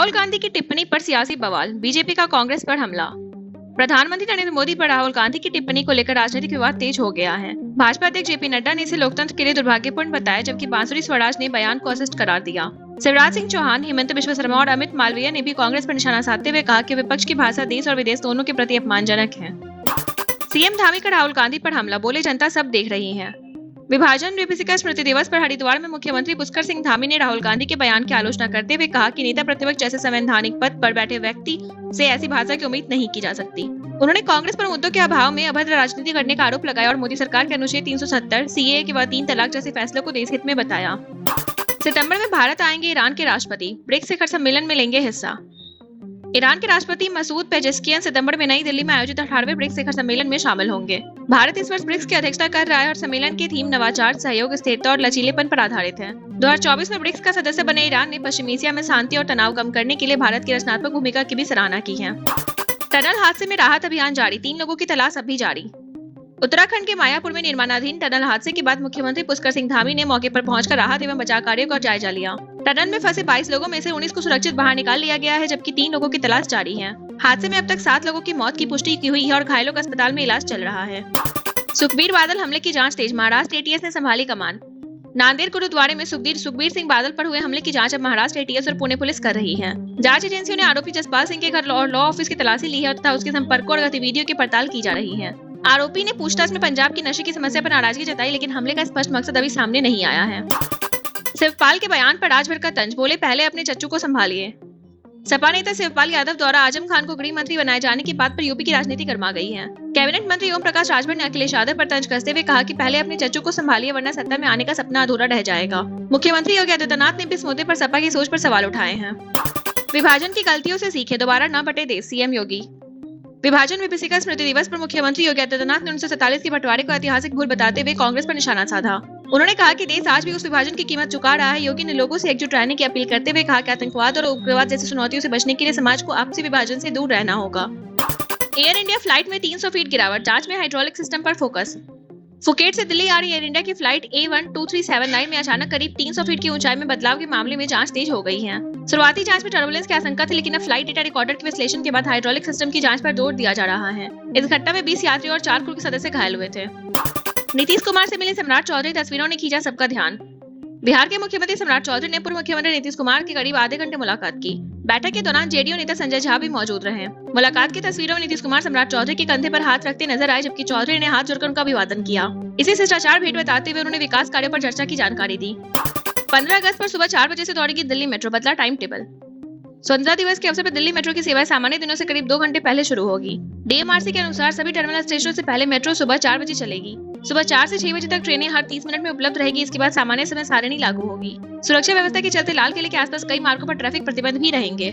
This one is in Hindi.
राहुल गांधी की टिप्पणी पर सियासी बवाल, बीजेपी का कांग्रेस पर हमला। प्रधानमंत्री नरेंद्र मोदी पर राहुल गांधी की टिप्पणी को लेकर राजनीतिक विवाद तेज हो गया है। भाजपा अध्यक्ष जेपी नड्डा ने इसे लोकतंत्र के लिए दुर्भाग्यपूर्ण बताया, जबकि बांसुरी स्वराज ने बयान को असिस्ट करार दिया। शिवराज सिंह चौहान, हेमंत बिश्व शर्मा और अमित मालवीय ने भी कांग्रेस पर निशाना साधते हुए कहा कि विपक्ष की भाषा देश और विदेश दोनों के प्रति अपमानजनक है। सीएम धामी का राहुल गांधी पर हमला, बोले जनता सब देख रही है। विभाजन विभीषिका स्मृति दिवस पर हरिद्वार में मुख्यमंत्री पुष्कर सिंह धामी ने राहुल गांधी के बयान की आलोचना करते हुए कहा कि नेता प्रतिपक्ष जैसे संवैधानिक पद पर बैठे व्यक्ति से ऐसी भाषा की उम्मीद नहीं की जा सकती। उन्होंने कांग्रेस पर मुद्दों के अभाव में अभद्र राजनीति करने का आरोप लगाया और मोदी सरकार के अनुच्छेद 370, सीएए के बाद 3 तलाक जैसे फैसलों को देश हित में बताया। सितंबर में भारत आएंगे ईरान के राष्ट्रपति, ब्रिक्स शिखर सम्मेलन में लेंगे हिस्सा। ईरान के राष्ट्रपति मसूद पेजेश्कियान सितंबर में नई दिल्ली में आयोजित 18वें ब्रिक्स शिखर सम्मेलन में शामिल होंगे। भारत इस वर्ष ब्रिक्स की अध्यक्षता कर रहा है और सम्मेलन की थीम नवाचार, सहयोग, स्थिरता और लचीलेपन पर आधारित है। 2024 में ब्रिक्स का सदस्य बने ईरान ने पश्चिमी एशिया में शांति और तनाव कम करने के लिए भारत की रचनात्मक भूमिका की भी सराहना की है। टनल हादसे में राहत अभियान जारी, 3 लोगों की तलाश अब भी जारी। उत्तराखंड के मायापुर में निर्माणाधीन टनल हादसे के बाद मुख्यमंत्री पुष्कर सिंह धामी ने मौके पर पहुंचकर राहत एवं बचाव कार्यों का जायजा लिया। टनल में फंसे 22 लोगों में से 19 को सुरक्षित बाहर निकाल लिया गया है, जबकि 3 लोगों की तलाश जारी है। हादसे में अब तक 7 लोगों की मौत की पुष्टि की हुई है और घायलों का अस्पताल में इलाज चल रहा है। सुखबीर बादल हमले की जांच तेज, महाराष्ट्र एटीएस ने संभाली कमान। नांदेड़ गुरुद्वारे में सुखबीर सिंह बादल पर हुए हमले की जांच अब महाराष्ट्र एटीएस और पुणे पुलिस कर रही है। जांच एजेंसियों ने आरोपी जसपाल सिंह के घर और लॉ ऑफिस की तलाशी ली है तथा उसके संपर्कों और गतिविधियों की पड़ताल की जा रही है। आरोपी ने पूछताछ में पंजाब की नशे की समस्या पर नाराजगी जताई, लेकिन हमले का स्पष्ट मकसद अभी सामने नहीं आया है। शिवपाल के बयान पर राजभर का तंज, बोले पहले अपने चच्चू को संभालिए। सपा नेता शिवपाल यादव द्वारा आजम खान को गृह मंत्री बनाए जाने की बात पर यूपी की राजनीति गर्मा गई है। कैबिनेट मंत्री ओम प्रकाश राजभर ने अखिलेश यादव पर तंज कसते हुए कहा कि पहले अपने चच्चू को संभालिए, वरना सत्ता में आने का सपना अधूरा रह जाएगा। मुख्यमंत्री योगी आदित्यनाथ ने भी इस मुद्दे पर सपा की सोच पर सवाल उठाए हैं। विभाजन की गलतियों से सीखे, दोबारा न बटे देश, सीएम योगी। विभाजन विभीषिका स्मृति दिवस पर मुख्यमंत्री योगी आदित्यनाथ ने 1947 के बंटवारे को ऐतिहासिक भूल बताते हुए कांग्रेस पर निशाना साधा। उन्होंने कहा कि देश आज भी उस विभाजन की कीमत चुका रहा है। योगी ने लोगों से एकजुट रहने की अपील करते हुए कहा कि आतंकवाद और उग्रवाद जैसी चुनौतियों से बचने के लिए समाज को आपसी विभाजन से दूर रहना होगा। एयर इंडिया फ्लाइट में 300 फीट गिरावट, जांच में हाइड्रोलिक सिस्टम पर फोकस। फुकेट से दिल्ली आ रही एयर इंडिया की फ्लाइट A12379 में अचानक करीब 300 फीट की ऊंचाई में बदलाव के मामले में जांच तेज हो गई है। शुरुआती जांच में टर्बुलेंस की आशंका थी, लेकिन अब फ्लाइट डेटा रिकॉर्डर के विश्लेषण के बाद हाइड्रोलिक सिस्टम की जांच पर जोर दिया जा रहा है। इस घटना में 20 यात्री और 4 क्रू के सदस्य घायल हुए थे। नीतीश कुमार से मिले सम्राट चौधरी, तस्वीरों ने खींचा सबका ध्यान। बिहार के मुख्यमंत्री सम्राट चौधरी ने पूर्व मुख्यमंत्री नीतीश कुमार की करीब आधे घंटे मुलाकात की। बैठक के दौरान जेडीयू नेता संजय झा भी मौजूद रहे। मुलाकात की तस्वीरों में नीतीश कुमार सम्राट चौधरी के कंधे पर हाथ रखते नजर आए, जबकि चौधरी ने हाथ जोड़कर उनका अभिवादन किया। इसे शिष्टाचार भेंट बताते हुए उन्होंने विकास कार्यों पर चर्चा की जानकारी दी। 15 अगस्त पर सुबह 4 बजे से दौड़ेगी दिल्ली मेट्रो, बदला टाइम टेबल। स्वतंत्रता दिवस के अवसर पर दिल्ली मेट्रो की सेवाएं सामान्य दिनों से करीब 2 घंटे पहले शुरू होगी। डीएमआरसी के अनुसार सभी टर्मिनल स्टेशनों से पहले मेट्रो सुबह 4 बजे चलेगी। सुबह 4 से 6 बजे तक ट्रेनें हर 30 मिनट में उपलब्ध रहेगी। इसके बाद सामान्य समय सारिणी लागू होगी। सुरक्षा व्यवस्था के चलते लाल किले के आसपास कई मार्गों पर ट्रैफिक प्रतिबंध भी रहेंगे।